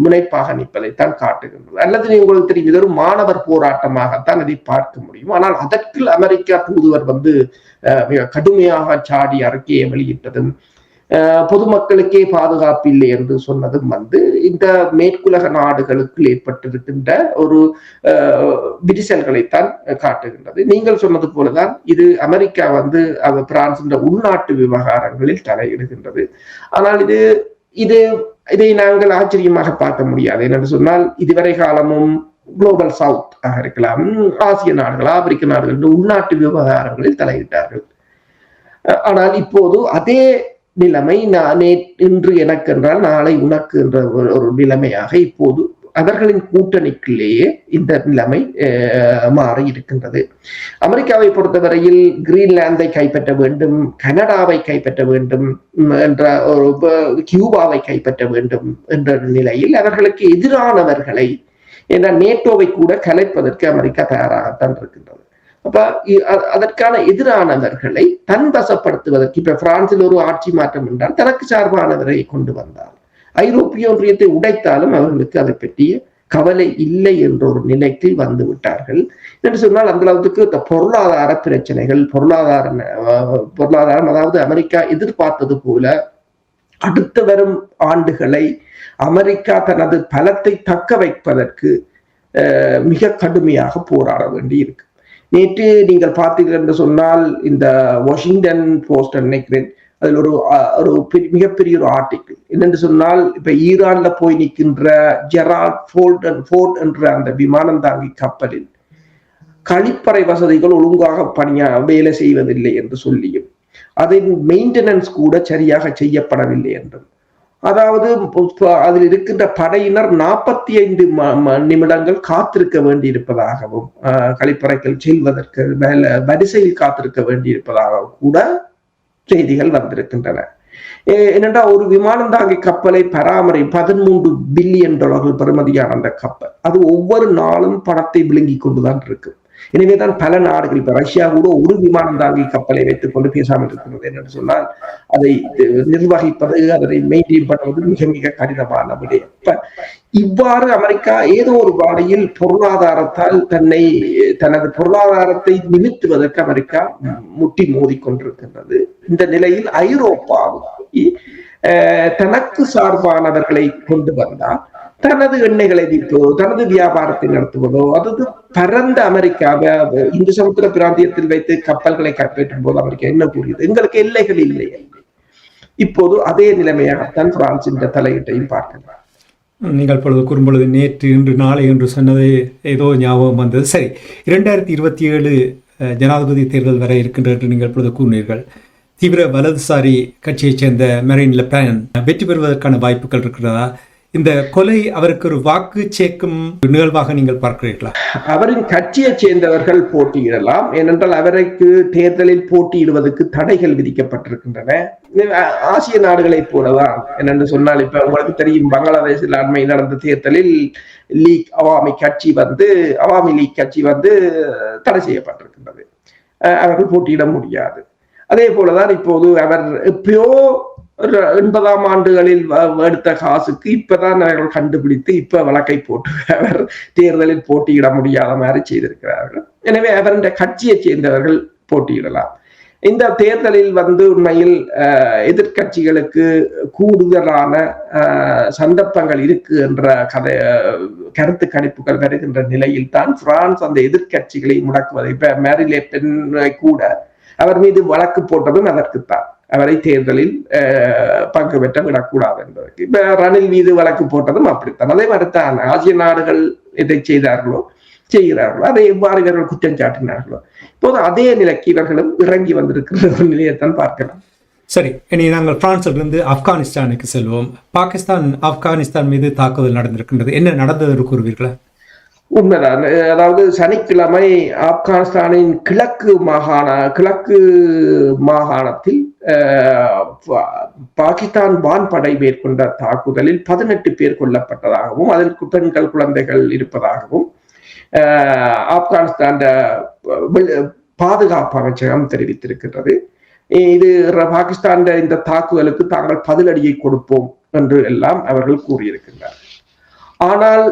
[SPEAKER 2] முனைப்பாக நிற்பதைத்தான் காட்டுகின்றது. அல்லது உங்களுக்கு தெரியும், இது ஒரு மாணவர் போராட்டமாகத்தான் அதை பார்க்க முடியும். ஆனால் அதற்கு அமெரிக்கா தூதுவர் மிக கடுமையாக சாடி அறிக்கையை வெளியிட்டதும், பொதுமக்களுக்கே பாதுகாப்பு இல்லை என்று சொன்னதும் இந்த மேற்குலக நாடுகளுக்கு ஏற்பட்டிருக்கின்ற ஒரு விரிசல்களைத்தான் காட்டுகின்றது. நீங்கள் சொன்னது போலதான் இது அமெரிக்கா பிரான்சின் உள்நாட்டு விவகாரங்களில் தலையிடுகின்றது. ஆனால் இதை நாங்கள் ஆச்சரியமாக பார்க்க முடியாது. என்னென்று சொன்னால், இதுவரை காலமும் குளோபல் சவுத் ஆக இருக்கலாம், ஆசிய நாடுகள், ஆப்பிரிக்க நாடுகள் உள்நாட்டு விவகாரங்களில் தலையிட்டார்கள். ஆனால் இப்போது அதே நிலைமை இன்று எனக்கு என்றால் நாளை உனக்கு என்ற ஒரு நிலைமையாக இப்போது அவர்களின் கூட்டணிக்குள்ளேயே இந்த நிலைமை மாறி இருக்கின்றது. அமெரிக்காவை பொறுத்தவரையில் கிரீன்லாந்தை கைப்பற்ற வேண்டும், கனடாவை கைப்பற்ற வேண்டும் என்ற கியூபாவை கைப்பற்ற வேண்டும் என்ற நிலையில் அவர்களுக்கு எதிரானவர்களை, நேட்டோவை கூட கலைப்பதற்கு அமெரிக்கா தயாராகத்தான் இருக்கின்றது. அப்ப அதற்கான எதிரானவர்களை தன் வசப்படுத்துவதற்கு, இப்ப பிரான்சில் ஒரு ஆட்சி மாற்றம் என்றால் தனக்கு சார்பானவரை கொண்டு வந்தால், ஐரோப்பிய ஒன்றியத்தை உடைத்தாலும் அவர்களுக்கு அதை பற்றிய கவலை இல்லை என்ற ஒரு நிலைக்கு வந்து விட்டார்கள் என்று சொன்னால், அந்த அளவுக்கு இந்த பொருளாதார பிரச்சனைகள், பொருளாதாரம், அதாவது அமெரிக்கா எதிர்பார்த்தது போல அடுத்து வரும் ஆண்டுகளை அமெரிக்கா தனது பலத்தை தக்க வைப்பதற்கு மிக கடுமையாக போராட வேண்டி இருக்கு. நேற்று நீங்கள் பார்த்தீர்கள் என்று சொன்னால், இந்த வாஷிங்டன் போஸ்ட் நினைக்கிறேன், அதில் ஒரு மிகப்பெரிய ஒரு ஆர்டிக்கிள் என்னென்று சொன்னால், இப்ப ஈரான்ல போய் நிற்கின்ற ஜெரால்ட் ஃபோர்ட் என்ற அந்த விமானம் தாங்கி கப்பலில் கழிப்பறை வசதிகள் ஒழுங்காக வேலை செய்வதில்லை என்று சொல்லியும், அதன் மெயின்டெனன்ஸ் கூட சரியாக செய்யப்படவில்லை என்றும், அதாவது அதில் இருக்கின்ற படையினர் 45 நிமிடங்கள் காத்திருக்க வேண்டியிருப்பதாகவும், கழிப்பறைகள் செல்வதற்கு வரிசையில் காத்திருக்க வேண்டியிருப்பதாகவும் கூட செய்திகள் வந்திருக்கின்றன. என்னென்றால், ஒரு விமானம் தாங்கி கப்பலை $13 பில்லியன் பெறுமதியான அந்த கப்பல் அது ஒவ்வொரு நாளும் பணத்தை விழுங்கி கொண்டுதான் இருக்கு. எனவேதான் பல நாடுகள், இப்ப ரஷ்யா கூட ஒரு விமானம் தாங்கி கப்பலை வைத்துக் கொண்டு பேசாமல் இருக்கிறது. என்னென்னு சொன்னால், அதை நிர்வகிப்பது, அதை மெயின்டைன் பண்ணுவது மிக மிக கடினமான விடயம். இப்ப இவ்வாறு அமெரிக்கா ஏதோ ஒரு வகையில் பொருளாதாரத்தால் தனது பொருளாதாரத்தை நிமித்துவதற்கு அமெரிக்கா முட்டி மோதி கொண்டிருக்கின்றது. இந்த நிலையில் ஐரோப்பாவுக்கு தனக்கு சார்பானவர்களை கொண்டு வந்தால் தனது எண்ணெய்களை விற்பதோ தனது வியாபாரத்தை நடத்துவதோ அதாவது பரந்த அமெரிக்காவை இந்து சமுத்திர பிராந்தியத்தில் வைத்து கப்பல்களை கைப்பற்றும் போது அமெரிக்கா என்ன கூறியது, எங்களுக்கு எல்லைகள் இல்லை. இப்போது அதே நிலைமையாகத்தான் பிரான்சின் தலையீட்டையும் பார்க்கலாம்.
[SPEAKER 1] நீங்கள் பொழுது கூறும்பொழுது நேற்று இன்று நாளை என்று சொன்னது ஏதோ ஞாபகம் வந்தது. சரி, 2027 ஜனாதிபதி தேர்தல் வர இருக்கின்ற என்று நீங்கள் பொழுது கூறினீர்கள். தீவிர வலதுசாரி கட்சியைச் சேர்ந்த மெரின் லெ பென் வெற்றி பெறுவதற்கான வாய்ப்புகள் இருக்கிறதா? இந்த கொலை அவருக்கு ஒரு வாக்கு சேர்க்கும் நிகழ்வாக நீங்கள் பார்க்கிறீர்களா?
[SPEAKER 2] அவரின் கட்சியைச் சேர்ந்தவர்கள் போட்டியிடலாம், ஏனென்றால் அவருக்கு தேர்தலில் போட்டியிடுவதற்கு தடைகள் விதிக்கப்பட்டிருக்கின்றன. ஆசிய நாடுகளைப் போலதான். என்னென்று சொன்னால், இப்ப உங்களுக்கு தெரியும், பங்களாதேஷில் அண்மையில் நடந்த தேர்தலில் அவாமி லீக் கட்சி வந்து தடை செய்யப்பட்டிருக்கின்றது. அவர்கள் போட்டியிட முடியாது. அதே போலதான் இப்போது அவர் எப்பயோ 80ஆம் ஆண்டுகளில் எடுத்த காசுக்கு இப்பதான் அவர்கள் கண்டுபிடித்து இப்ப வழக்கை போட்டு அவர் தேர்தலில் போட்டியிட முடியாத மாதிரி செய்திருக்கிறார்கள். எனவே அவருடைய கட்சியை சேர்ந்தவர்கள் போட்டியிடலாம். இந்த தேர்தலில் உண்மையில் எதிர்கட்சிகளுக்கு கூடுதலான சந்தர்ப்பங்கள் இருக்கு என்ற கருத்து கணிப்புகள் வருகின்ற நிலையில் தான் பிரான்ஸ் அந்த எதிர்கட்சிகளை முடக்குவது. இப்ப மெரின் லெ பென் கூட அவர் மீது வழக்கு போட்டதும் அதற்குத்தான், அவரை தேர்தலில் பங்கு பெற்ற விடக்கூடாது என்பதற்கு. இப்ப ரணில் மீது வழக்கு போட்டதும் அப்படித்தான். அதே மாதிரித்தான் ஆசிய நாடுகள் எதை செய்கிறார்களோ அதை எவ்வாறு இவர்கள் குற்றம் சாட்டினார்களோ இப்போது அதே நிலைக்கு இவர்களும் இறங்கி வந்திருக்கிற ஒரு நிலையைத்தான் பார்க்கலாம்.
[SPEAKER 1] சரி, இனி நாங்கள் பிரான்சிலிருந்து ஆப்கானிஸ்தானுக்கு செல்வோம். ஆப்கானிஸ்தான் மீது தாக்குதல் நடந்திருக்கின்றது. என்ன நடந்தது என்று கூறுவீர்களா?
[SPEAKER 2] உண்மைதான். அதாவது சனிக்கிழமை ஆப்கானிஸ்தானின் கிழக்கு மாகாணத்தில் பாகிஸ்தான் வான்படை மேற்கொண்ட தாக்குதலில் 18 பேர் கொல்லப்பட்டதாகவும் அதில் பெண்கள் குழந்தைகள் இருப்பதாகவும் ஆப்கானிஸ்தான் பாதுகாப்பு அமைச்சகம் தெரிவித்திருக்கின்றது. இது பாகிஸ்தான் இந்த தாக்குதலுக்கு தாங்கள் பதிலடியை கொடுப்போம் என்று எல்லாம் அவர்கள் கூறியிருக்கின்றனர். ஆனால்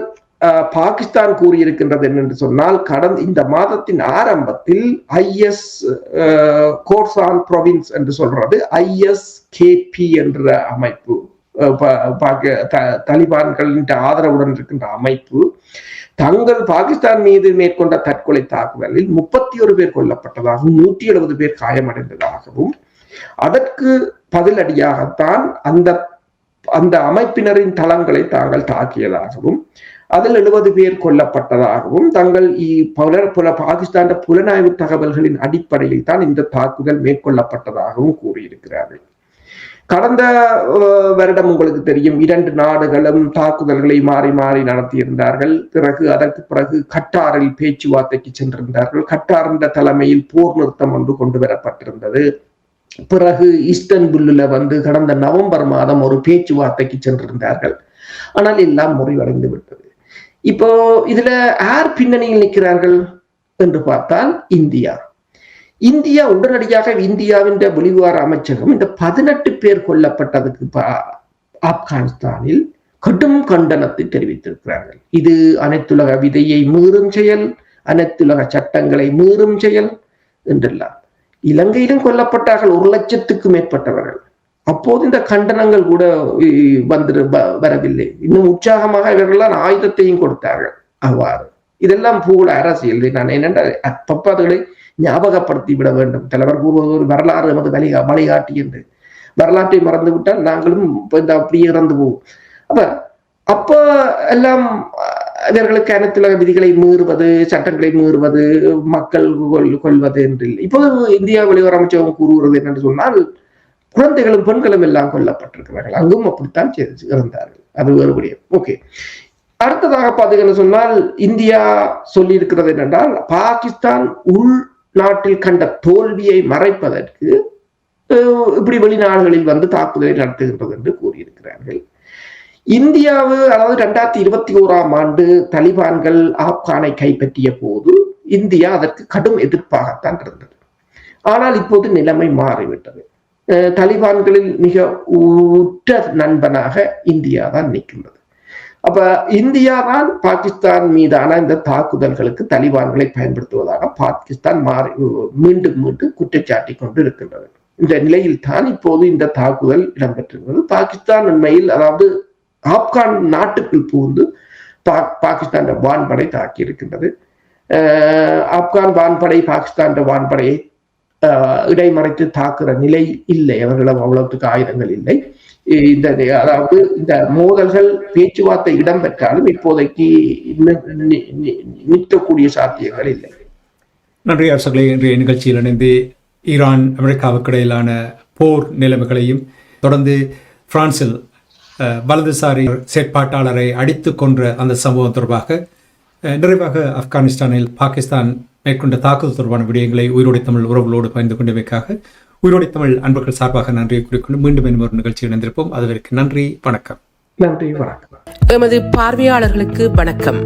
[SPEAKER 2] பாகிஸ்தான் கூறியிருக்கின்றது என்னென்று சொன்னால், இந்த மாதத்தின் ஆரம்பத்தில் IS கோர்சான் ப்ரொவின்ஸ் என்று சொல்றது ISKP என்ற அமைப்பு, தலிபான்களின் ஆதரவுடன் இருக்கின்ற அமைப்பு, தங்கள் பாகிஸ்தான் மீது மேற்கொண்ட தற்கொலை தாக்குதலில் 31 பேர் கொல்லப்பட்டதாகவும் 170 பேர் காயமடைந்ததாகவும் அதற்கு பதிலடியாகத்தான் அந்த அமைப்பினரின் தளங்களை தாங்கள் தாக்கியதாகவும் அதில் 70 பேர் கொல்லப்பட்டதாகவும் பாகிஸ்தான் புலனாய்வு தகவல்களின் அடிப்படையில் தான் இந்த தாக்குதல் மேற்கொள்ளப்பட்டதாகவும் கூறியிருக்கிறார்கள். கடந்த வருடம் உங்களுக்கு தெரியும், 2 நாடுகளும் தாக்குதல்களை மாறி மாறி நடத்தியிருந்தார்கள். அதற்கு பிறகு கட்டாரில் பேச்சுவார்த்தைக்கு சென்றிருந்தார்கள். கட்டாரின் தலைமையில் போர் நிறுத்தம் ஒன்று கொண்டு வரப்பட்டிருந்தது. பிறகு இஸ்தன்புல்லில் கடந்த நவம்பர் மாதம் ஒரு பேச்சுவார்த்தைக்கு சென்றிருந்தார்கள். ஆனால் எல்லாம் முறிவடைந்து விட்டது. இப்போ இதுல யார் பின்னணியில் நிற்கிறார்கள் என்று பார்த்தால் இந்தியா உடனடியாக இந்தியாவின் வெளிவார அமைச்சகம் இந்த 18 பேர் கொல்லப்பட்டதுக்கு ஆப்கானிஸ்தானில் கடும் கண்டனத்தை தெரிவித்திருக்கிறார்கள். இது அனைத்துலக விதியை மீறும் செயல், அனைத்துலக சட்டங்களை மீறும் செயல் என்றெல்லாம். இலங்கையிலும் கொல்லப்பட்டார்கள் 1 லட்சத்துக்கும் மேற்பட்டவர்கள். அப்போது இந்த கண்டனங்கள் கூட வரவில்லை. இன்னும் உற்சாகமாக இவர்கள்லாம் ஆயுதத்தையும் கொடுத்தார்கள். அவ்வாறு இதெல்லாம் போல அரசியல். நான் என்னென்ன அப்பப்ப அதுகளை ஞாபகப்படுத்தி விட வேண்டும். தலைவர் கூறுவது ஒரு வரலாறு நமது வழிகாட்டி என்று. வரலாற்றை மறந்து விட்டால் நாங்களும் அப்படியே இறந்து போவோம். அப்ப எல்லாம் இவர்களுக்கு அனைத்துலக விதிகளை மீறுவது, சட்டங்களை மீறுவது, மக்கள் கொள்வது என்று இல்லை. இப்போது இந்தியா வெளியுறவு அமைச்சகம் கூறுகிறது என்னென்று சொன்னால், குழந்தைகளும் பெண்களும் எல்லாம் கொல்லப்பட்டிருக்கிறார்கள். அங்கும் அப்படித்தான் இறந்தார்கள். அது வேறுபடியும். ஓகே, அடுத்ததாக பார்த்தீங்கன்னு சொன்னால், இந்தியா சொல்லி இருக்கிறது என்னென்றால், பாகிஸ்தான் உள்நாட்டில் கண்ட தோல்வியை மறைப்பதற்கு இப்படி வெளிநாடுகளில் தாக்குதலை நடத்துகின்றது என்று கூறியிருக்கிறார்கள். அதாவது 2021ஆம் ஆண்டு தலிபான்கள் ஆப்கானை கைப்பற்றிய போது இந்தியா அதற்கு கடும் எதிர்ப்பாகத்தான் இருந்தது. ஆனால் இப்போது நிலைமை மாறிவிட்டது. தலிபான்களில் மிக உற்ற நண்பனாக இந்தியா தான் நிற்கின்றது. அப்ப இந்தியா தான் பாகிஸ்தான் மீதான இந்த தாக்குதல்களுக்கு தலிபான்களை பயன்படுத்துவதாக பாகிஸ்தான் மீண்டும் குற்றச்சாட்டி கொண்டு இருக்கின்றது. இந்த நிலையில் தான் இப்போது இந்த தாக்குதல் இடம்பெற்றிருக்கிறது. பாகிஸ்தான் உண்மையில், அதாவது ஆப்கான் நாட்டுக்குள் புகுந்து பாகிஸ்தான் வான்படை தாக்கி இருக்கின்றது. ஆப்கான் வான்படை பாகிஸ்தான் வான்படையை இடைமறைத்து தாக்குற நிலை இல்லை. அவர்களிடம் அவ்வளவுக்கு ஆயுதங்கள் இல்லை. அதாவது இந்த மோதல்கள் பேச்சுவார்த்தை இடம்பெற்றாலும் இப்போதைக்கு நிற்கக்கூடிய சாத்தியங்கள் இல்லை.
[SPEAKER 1] நன்றி அரசுகளை. இன்றைய நிகழ்ச்சியில் இணைந்து ஈரான் அமெரிக்காவுக்கு இடையிலான போர் நிலைமைகளையும், தொடர்ந்து பிரான்சில் வலதுசாரி செயற்பாட்டாளரை அடித்து கொன்ற அந்த சம்பவம் தொடர்பாக, நிறைவாக ஆப்கானிஸ்தானில் பாகிஸ்தான் மேற்கொண்ட தாக்குதல் தொடர்பான விடயங்களை உயிரோடை தமிழ் உறவுகளோடு பகிர்ந்து கொண்டமைக்காக உயிரோடை தமிழ் அன்பர்கள் சார்பாக நன்றியை கூறிக்கொண்டு மீண்டும் ஒரு நிகழ்ச்சி இணைந்திருப்போம். அதுவரைக்கு நன்றி, வணக்கம்.
[SPEAKER 2] நன்றி, வணக்கம்.
[SPEAKER 3] எமது பார்வையாளர்களுக்கு வணக்கம்.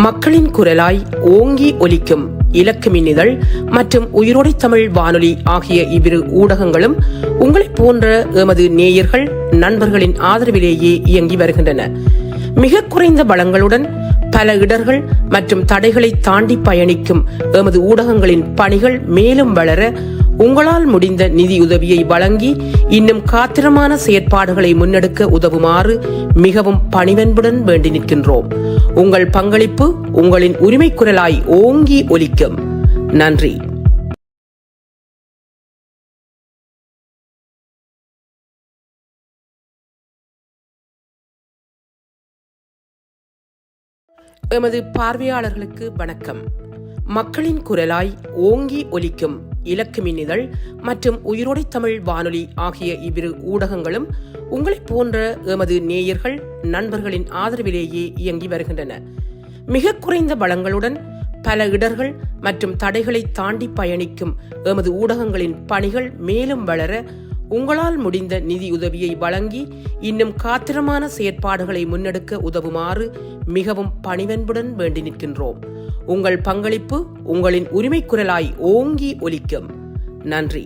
[SPEAKER 3] மக்களின் குரலாய் ஓங்கி ஒலிக்கும் இலக்கு மின்னிதழ் மற்றும் உயிரோடை தமிழ் வானொலி ஆகிய இவ்விரு ஊடகங்களும் உங்களைப் போன்ற எமது நேயர்கள் நண்பர்களின் ஆதரவிலேயே இயங்கி வருகின்றன. மிக குறைந்த வளங்களுடன் பல இடர்கள் மற்றும் தடைகளை தாண்டி பயணிக்கும் எமது ஊடகங்களின் பணிகள் மேலும் வளர உங்களால் முடிந்த நிதியுதவியை வழங்கி இன்னும் காத்திரமான செயற்பாடுகளை முன்னெடுக்க உதவுமாறு மிகவும் பணிவன்புடன் வேண்டி நிற்கின்றோம். உங்கள் பங்களிப்பு உங்களின் உரிமை குரலாய் ஓங்கி ஒலிக்கும். நன்றி. எமது பார்வையாளர்களுக்கு வணக்கம். மக்களின் குரலாய் ஓங்கி ஒலிக்கும் இலக்கு மின்னிதழ் மற்றும் உயிரோடை தமிழ் வானொலி ஆகிய இவ்விரு ஊடகங்களும் உங்களைப் போன்ற எமது நேயர்கள் நண்பர்களின் ஆதரவிலேயே இயங்கி வருகின்றன. மிக குறைந்த வளங்களுடன் பல இடர்கள் மற்றும் தடைகளை தாண்டி பயணிக்கும் எமது ஊடகங்களின் பணிகள் மேலும் வளர உங்களால் முடிந்த நிதியுதவியை வழங்கி இன்னும் காத்திரமான செயற்பாடுகளை முன்னெடுக்க உதவுமாறு மிகவும் பணிவன்புடன் வேண்டி நிற்கின்றோம். உங்கள் பங்களிப்பு உங்களின் உரிமை குரலாய் ஓங்கி ஒலிக்கும். நன்றி.